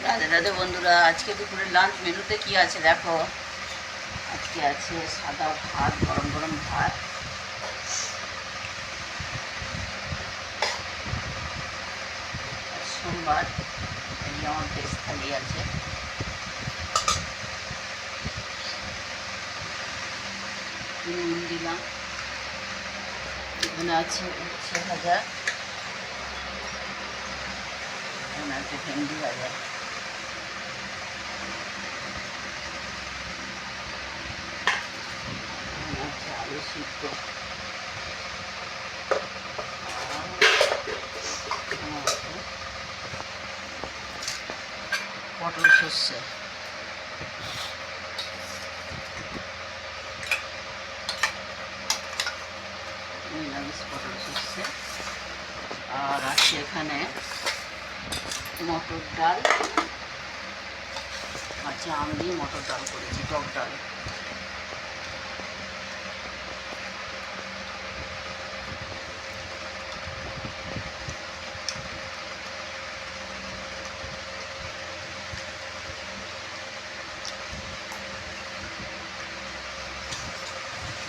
রাধে রাধে বন্ধুরা, আজকে দুপুরের লাঞ্চ মেনুতে কি আছে দেখো। আজকে আছে সাদা ভাত, গরম গরম ভাত, সোমবার এই আমার বেশ থালি আছে, নুন দিলাম, এখানে আছে উচ্ছে ভাজা, এখানে আছে ভেন্ডি ভাজা, এখানে আছে আলু সিদ্ধ, পটল সর্ষে, নিরামিষ পটল সর্ষে। আর আছে এখানে মটর ডাল, আচ্ছা আম দিয়ে মটর ডাল করেছি, টক ডাল।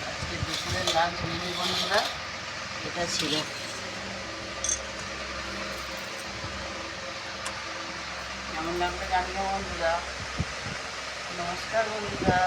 আজকে দুপুরের লাঞ্চ মেনু বন্ধুরা এটা ছিল। কেমন লাগলো জানিও বন্ধুরা। নমস্কার বন্ধুরা।